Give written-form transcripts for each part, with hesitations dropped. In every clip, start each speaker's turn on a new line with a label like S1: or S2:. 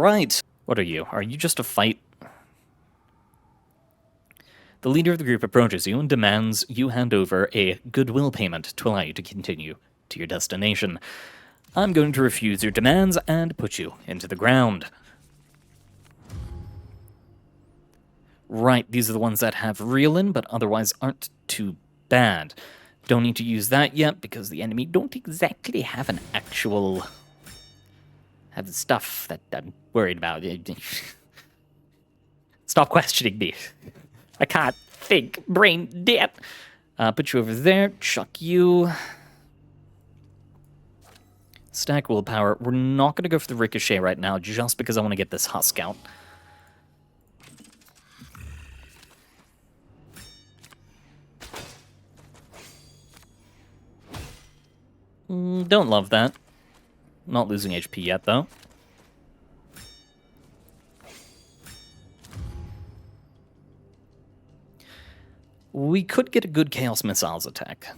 S1: Alright. What are you? Are you just a fight? The leader of the group approaches you and demands you hand over a goodwill payment to allow you to continue to your destination. I'm going to refuse your demands and put you into the ground. Right, these are the ones that have reel in, but otherwise aren't too bad. Don't need to use that yet, because the enemy don't exactly have an actual... have the stuff that I'm worried about. Stop questioning me. I can't think. Brain dead. Put you over there. Chuck you. Stack willpower. We're not going to go for the ricochet right now, just because I want to get this husk out. Don't love that. Not losing HP yet, though. We could get a good Chaos Missiles attack.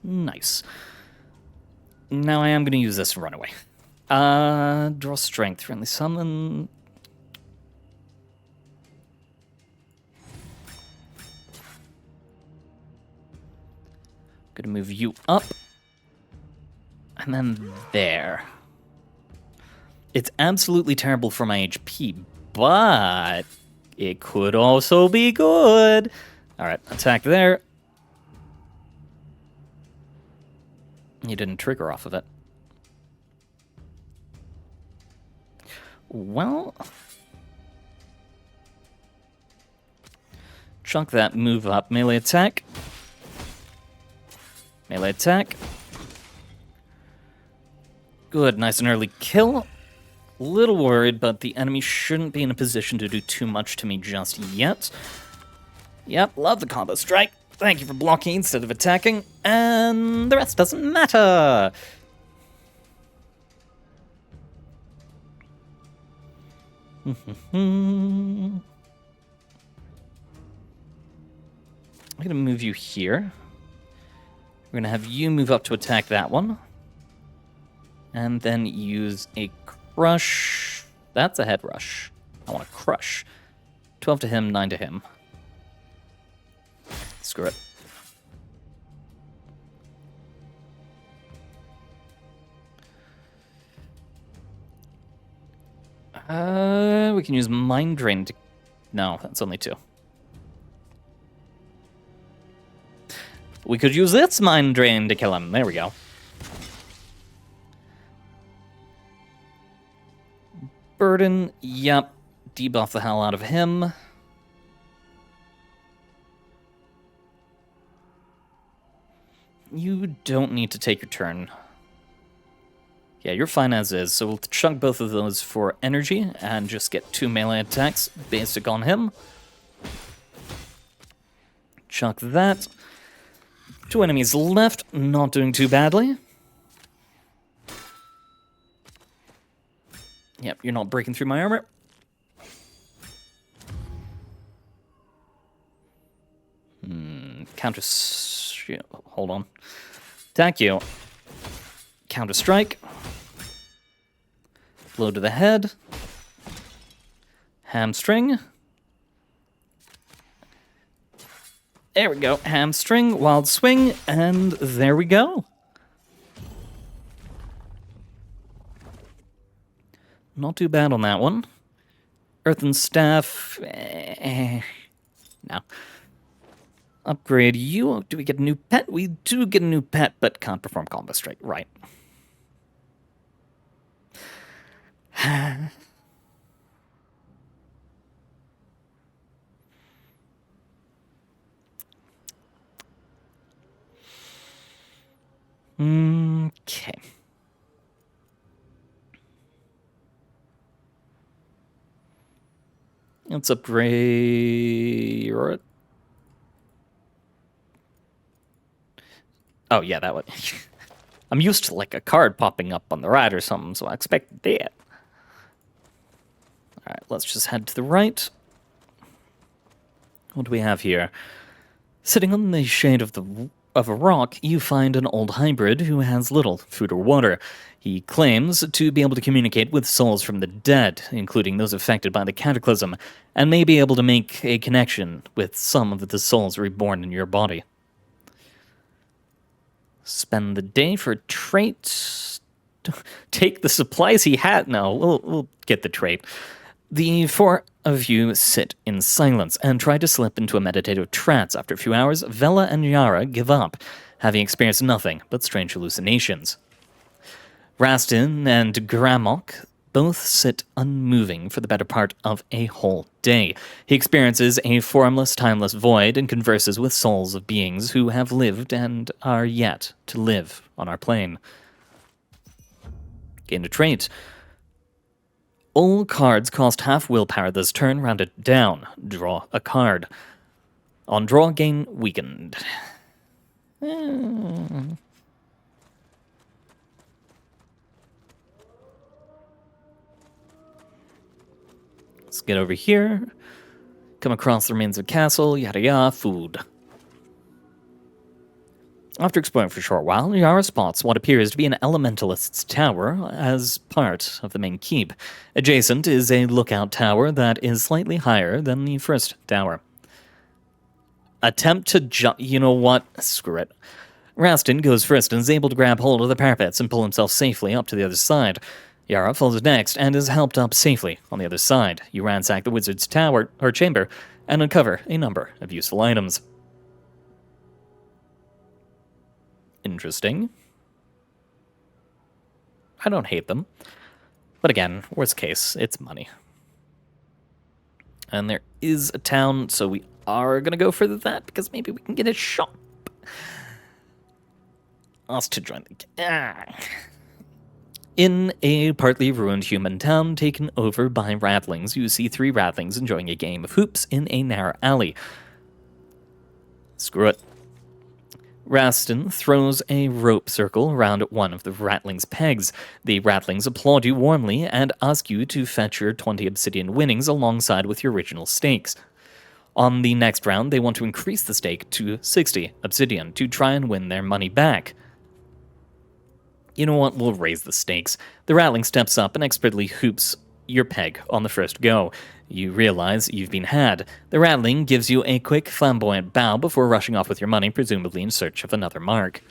S1: Nice. Now I am going to use this and run away. Draw Strength, Friendly Summon... Gonna move you up. And then there. It's absolutely terrible for my HP, but it could also be good. Alright, attack there. You didn't trigger off of it. Well... chunk that move up. Melee attack. Melee attack. Good, nice and early kill. Little worried, but the enemy shouldn't be in a position to do too much to me just yet. Yep, love the combo strike. Thank you for blocking instead of attacking. And the rest doesn't matter. I'm gonna move you here. We're going to have you move up to attack that one. And then use a crush. That's a head rush. I want to crush. 12 to him, 9 to him. Screw it. We can use Mind Drain to... No, that's only 2. We could use its Mind Drain to kill him. There we go. Burden, yep. Debuff the hell out of him. You don't need to take your turn. Yeah, you're fine as is, so we'll chunk both of those for energy and just get 2 melee attacks basic on him. Chuck that. 2 enemies left, not doing too badly. Yep, you're not breaking through my armor. Counter... Hold on. Attack you. Counter strike. Blow to the head. Hamstring. There we go. Hamstring, wild swing, and there we go. Not too bad on that one. Earthen Staff. No. Upgrade you. Do we get a new pet? We do get a new pet, but can't perform combo strike. Right. Okay. Let's upgrade... Oh, yeah, that one. I'm used to, like, a card popping up on the right or something, so I expect that. Alright, let's just head to the right. What do we have here? Sitting on the shade of the of a rock, you find an old hybrid who has little food or water. He claims to be able to communicate with souls from the dead, including those affected by the cataclysm, and may be able to make a connection with some of the souls reborn in your body. Spend the day for a trait. Take the supplies he had. No, we'll get the trait. The four of you sit in silence and try to slip into a meditative trance. After a few hours, Vela and Yara give up, having experienced nothing but strange hallucinations. Rastin and Gramok both sit unmoving for the better part of a whole day. He experiences a formless, timeless void and converses with souls of beings who have lived and are yet to live on our plane. Gain a trait. All cards cost half willpower this turn, rounded down. Draw a card. On draw, gain weakened. Let's get over here. Come across the remains of a castle, yada yada, food. After exploring for a short while, Yara spots what appears to be an elementalist's tower as part of the main keep. Adjacent is a lookout tower that is slightly higher than the first tower. Attempt to jump. You know what? Screw it. Rastin goes first and is able to grab hold of the parapets and pull himself safely up to the other side. Yara follows next and is helped up safely on the other side. You ransack the wizard's tower or chamber and uncover a number of useful items. Interesting. I don't hate them. But again, worst case, it's money. And there is a town, so we are going to go for that, because maybe we can get a shop. Us to join the... In a partly ruined human town taken over by ratlings, you see 3 ratlings enjoying a game of hoops in a narrow alley. Screw it. Rastin throws a rope circle around one of the ratling's pegs. The ratlings applaud you warmly and ask you to fetch your 20 obsidian winnings alongside with your original stakes. On the next round, they want to increase the stake to 60 obsidian to try and win their money back. You know what? We'll raise the stakes. The ratling steps up and expertly hoops your peg on the first go. You realize you've been had. The rattling gives you a quick, flamboyant bow before rushing off with your money, presumably in search of another mark.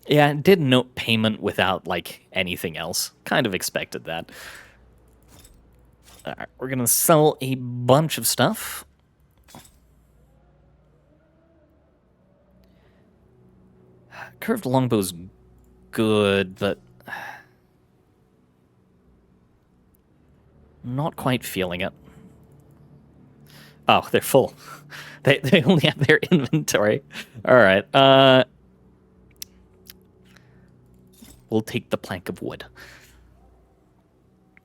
S1: Yeah, did note payment without, anything else. Kind of expected that. Alright, we're gonna sell a bunch of stuff. Curved longbow's good, but... not quite feeling it. Oh, they're full. They only have their inventory. Alright, we'll take the plank of wood.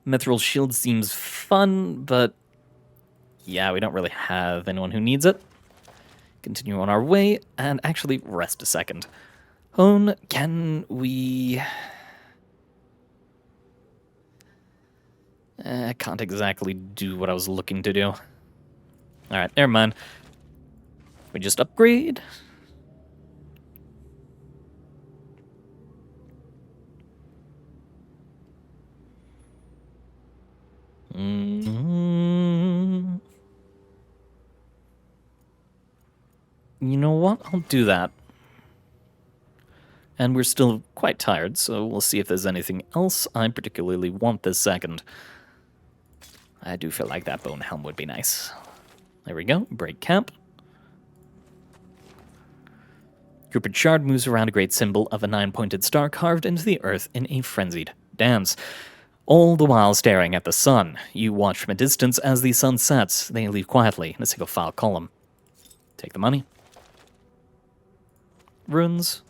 S1: Mithril shield seems fun, but... yeah, we don't really have anyone who needs it. Continue on our way, and actually rest a second. Hone, can we... I can't exactly do what I was looking to do. Alright, never mind. We just upgrade. You know what? I'll do that. And we're still quite tired, so we'll see if there's anything else I particularly want this second. I do feel like that bone helm would be nice. There we go. Break camp. Cupid Shard moves around a great symbol of a 9-pointed star carved into the earth in a frenzied dance. All the while staring at the sun. You watch from a distance as the sun sets. They leave quietly in a single file column. Take the money. Runes.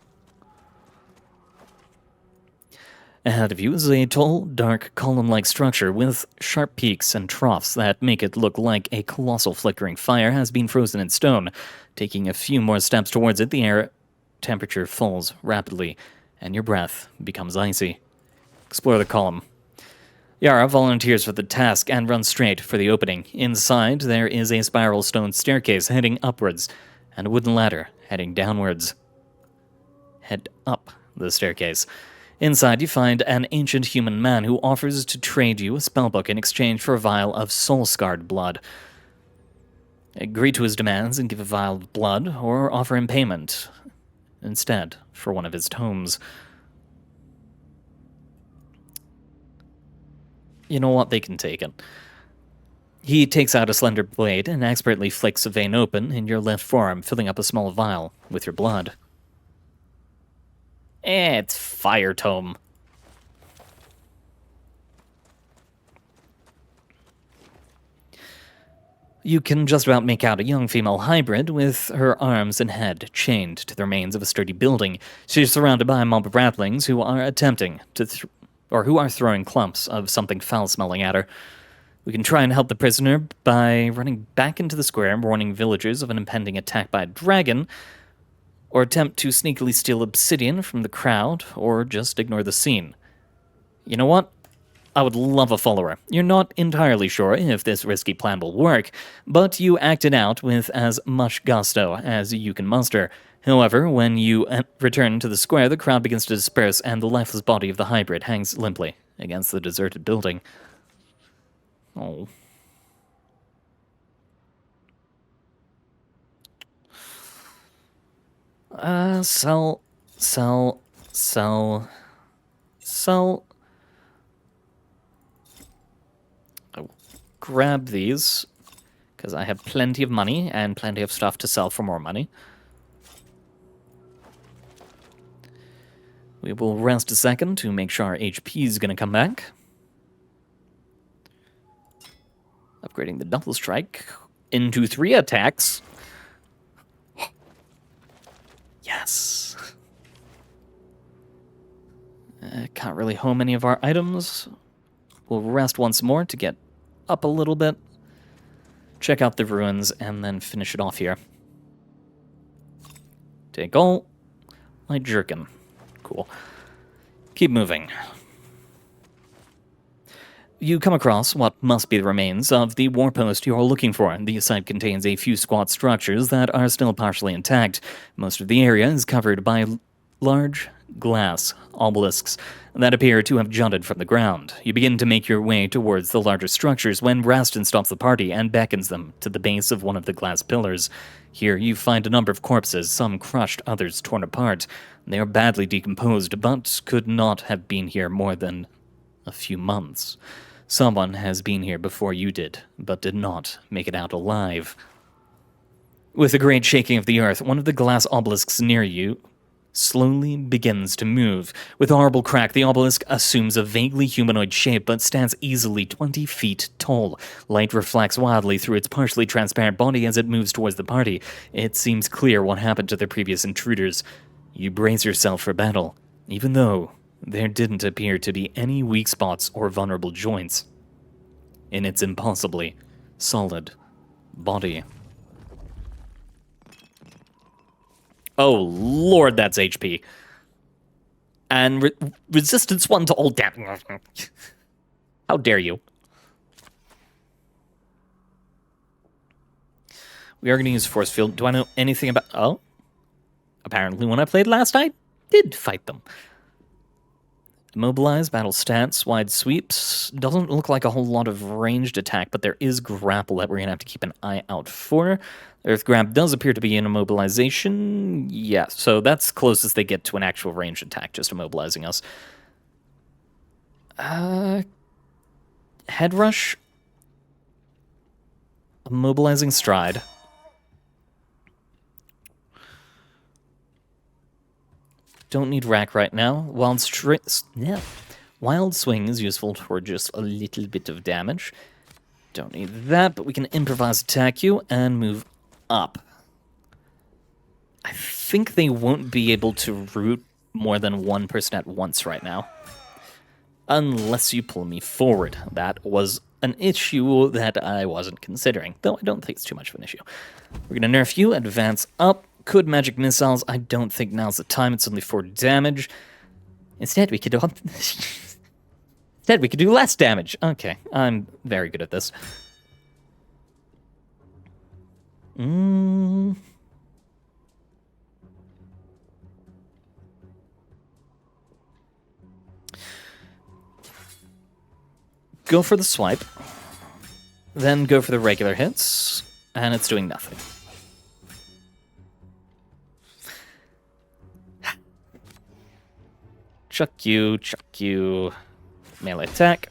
S1: Ahead of you is a tall, dark, column-like structure with sharp peaks and troughs that make it look like a colossal flickering fire has been frozen in stone. Taking a few more steps towards it, the air temperature falls rapidly, and your breath becomes icy. Explore the column. Yara volunteers for the task and runs straight for the opening. Inside, there is a spiral stone staircase heading upwards, and a wooden ladder heading downwards. head up the staircase. Inside, you find an ancient human man who offers to trade you a spellbook in exchange for a vial of soul-scarred blood. Agree to his demands and give a vial of blood, or offer him payment instead for one of his tomes. You know what? They can take it. He takes out a slender blade and expertly flicks a vein open in your left forearm, filling up a small vial with your blood. It's Fire Tome. You can just about make out a young female hybrid with her arms and head chained to the remains of a sturdy building. She is surrounded by a mob of ratlings who are attempting to who are throwing clumps of something foul-smelling at her. We can try and help the prisoner by running back into the square, warning villagers of an impending attack by a dragon, or attempt to sneakily steal obsidian from the crowd, or just ignore the scene. You know what? I would love a follower. You're not entirely sure if this risky plan will work, but you act it out with as much gusto as you can muster. However, when you return to the square, the crowd begins to disperse, and the lifeless body of the hybrid hangs limply against the deserted building. Oh. Sell. I'll grab these, because I have plenty of money and plenty of stuff to sell for more money. We will rest a second to make sure our HP is going to come back. Upgrading the double strike into 3 attacks. Yes. Can't really home any of our items. We'll rest once more to get up a little bit. Check out the ruins and then finish it off here. Take all. Light jerkin. Cool. Keep moving. You come across what must be the remains of the warpost you're looking for. The site contains a few squat structures that are still partially intact. Most of the area is covered by large glass obelisks that appear to have jutted from the ground. You begin to make your way towards the larger structures when Raston stops the party and beckons them to the base of one of the glass pillars. Here you find a number of corpses, some crushed, others torn apart. They are badly decomposed, but could not have been here more than a few months. Someone has been here before you did, but did not make it out alive. With a great shaking of the earth, one of the glass obelisks near you slowly begins to move. With a horrible crack, the obelisk assumes a vaguely humanoid shape, but stands easily 20 feet tall. Light reflects wildly through its partially transparent body as it moves towards the party. It seems clear what happened to the previous intruders. You brace yourself for battle, even though there didn't appear to be any weak spots or vulnerable joints in its impossibly solid body. Oh, Lord, that's HP. And resistance 1 to all damage. How dare you? We are going to use Force Field. Do I know anything about... Oh. Apparently when I played last, I did fight them. Immobilize, battle stats, wide sweeps. Doesn't look like a whole lot of ranged attack, but there is grapple that we're going to have to keep an eye out for. Earth Grab does appear to be an immobilization. Yeah, so that's closest they get to an actual ranged attack, just immobilizing us. Head Rush. Immobilizing Stride. Don't need Rack right now. Wild Swing is useful for just a little bit of damage. Don't need that, but we can improvise attack you and move up. I think they won't be able to root more than one person at once right now. Unless you pull me forward. That was an issue that I wasn't considering, though I don't think it's too much of an issue. We're going to nerf you, advance up. Could magic missiles? I don't think now's the time. It's only 4 damage. Instead, we could do less damage. Okay, I'm very good at this. go for the swipe, then go for the regular hits, and it's doing nothing. Chuck you, melee attack.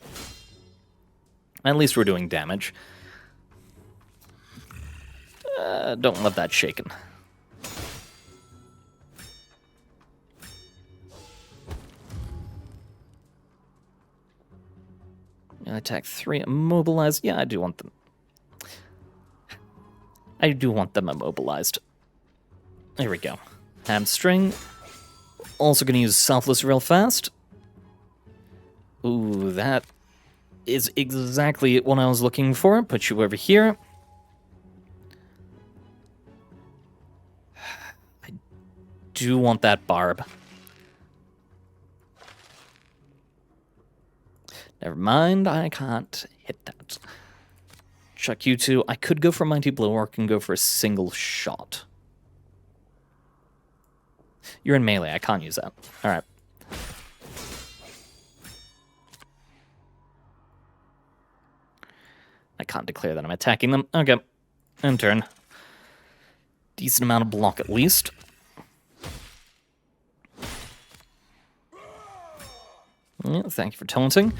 S1: At least we're doing damage. Don't love that shaken. Attack 3, immobilized. Yeah, I do want them. I do want them immobilized. There we go. Hamstring. Also going to use Selfless real fast. Ooh, that is exactly what I was looking for. Put you over here. I do want that barb. Never mind, I can't hit that. Chuck you two. I could go for Mighty Blow or I can go for a single shot. You're in melee, I can't use that. Alright. I can't declare that I'm attacking them. Okay. End turn. Decent amount of block at least. Yeah, thank you for taunting.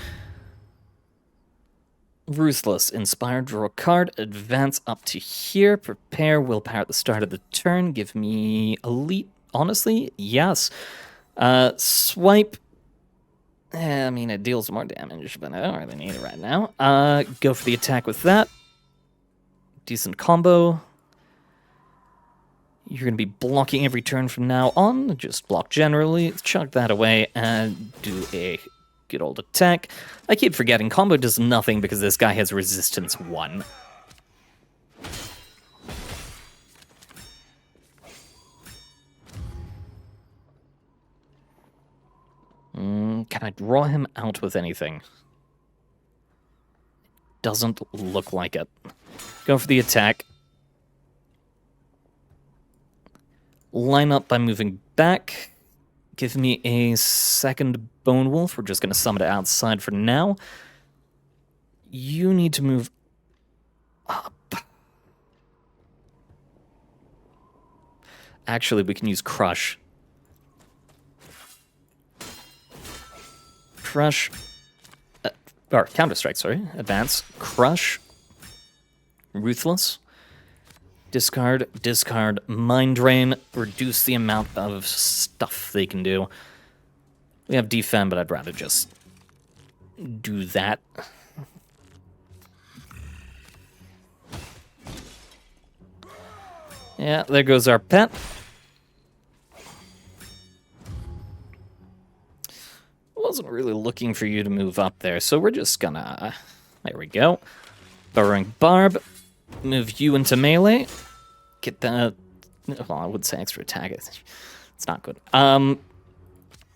S1: Ruthless. Inspire, draw a card, advance up to here, prepare, willpower at the start of the turn, give me elite. Honestly, yes. Swipe. I mean, it deals more damage, but I don't really need it right now. Go for the attack with that. Decent combo. You're going to be blocking every turn from now on. Just block generally, chuck that away, and do a good old attack. I keep forgetting, combo does nothing because this guy has resistance 1. Can I draw him out with anything? Doesn't look like it. Go for the attack. Line up by moving back. Give me a second Bone Wolf. We're just going to summon it outside for now. You need to move up. Actually, we can use Crush. Crush. Or Counter-Strike, sorry. Advance. Crush. Ruthless. Discard, discard, Mind Drain, reduce the amount of stuff they can do. We have Defend, but I'd rather just do that. Yeah, there goes our pet. Wasn't really looking for you to move up there, so we're just gonna... There we go. Burrowing Barb. Move you into melee. Get the... Well, I would say extra attack. It's not good.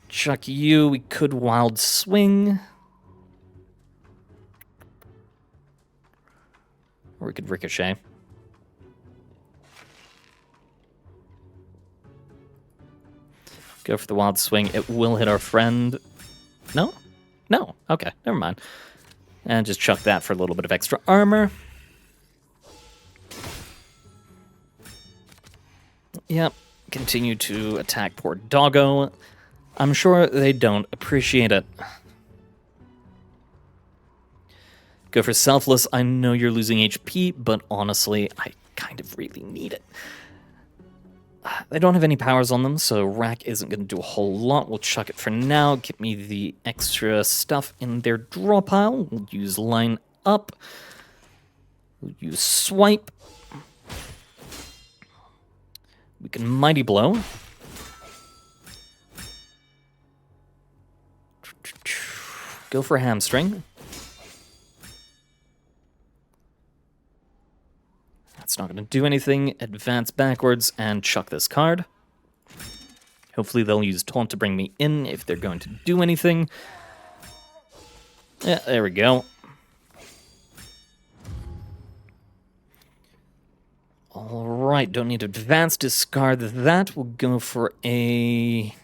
S1: Chuck you. We could Wild Swing. Or we could Ricochet. Go for the Wild Swing. It will hit our friend. No? No. Okay, never mind. And just chuck that for a little bit of extra armor. Yep, continue to attack poor doggo. I'm sure they don't appreciate it. Go for Selfless. I know you're losing HP, but honestly, I kind of really need it. They don't have any powers on them, so Rack isn't going to do a whole lot. We'll chuck it for now. Get me the extra stuff in their draw pile. We'll use Line Up. We'll use Swipe. We can Mighty Blow. Go for Hamstring. That's not going to do anything. Advance backwards and chuck this card. Hopefully they'll use Taunt to bring me in if they're going to do anything. Yeah, there we go. Alright, don't need to advance, discard that. We'll go for a...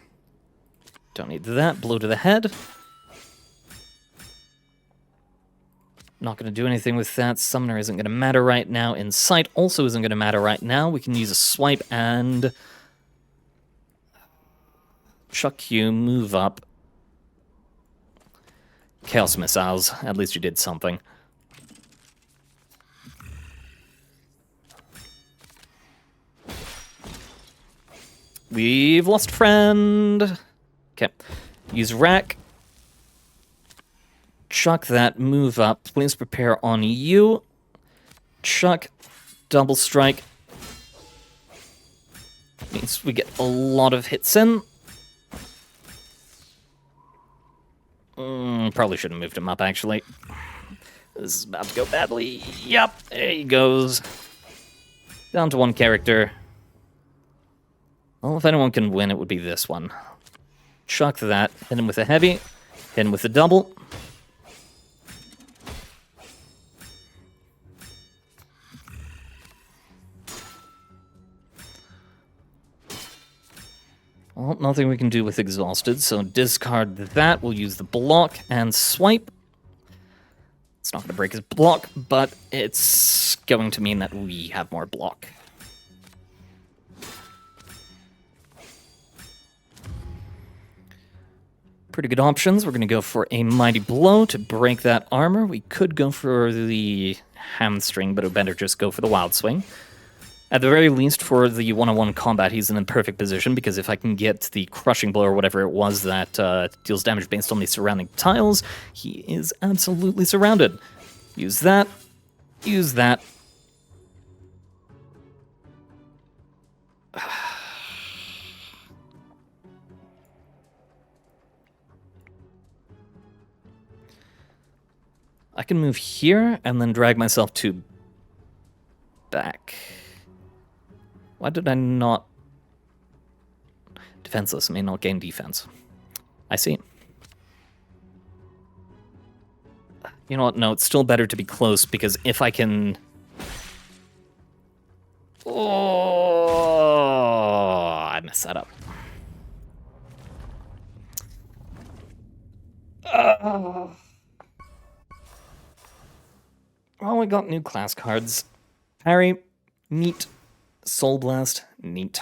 S1: Don't need that, blow to the head. Not going to do anything with that. Summoner isn't going to matter right now. Insight also isn't going to matter right now. We can use a swipe and... chuck you, move up. Chaos Missiles. At least you did something. We've lost a friend. Okay. Use Rack. Chuck that, move up. Please prepare on you. Chuck, double strike. Means we get a lot of hits in. Probably should have moved him up, actually. This is about to go badly. Yep, there he goes. Down to one character. Well, if anyone can win, it would be this one. Chuck that. Hit him with a heavy. Hit him with a double. Well, nothing we can do with Exhausted, so discard that. We'll use the block and swipe. It's not going to break his block, but it's going to mean that we have more block. Pretty good options. We're going to go for a Mighty Blow to break that armor. We could go for the Hamstring, but it would better just go for the Wild Swing. At the very least, for the one-on-one combat, he's in a perfect position, because if I can get the Crushing Blow or whatever it was that deals damage based on the surrounding tiles, he is absolutely surrounded. Use that. Use that. I can move here and then drag myself to back. Why did I not... Defenseless may not gain defense. I see. You know what? No, it's still better to be close, because if I can... Oh, I messed that up. Well, we got new class cards. Parry, neat. Soul Blast, neat.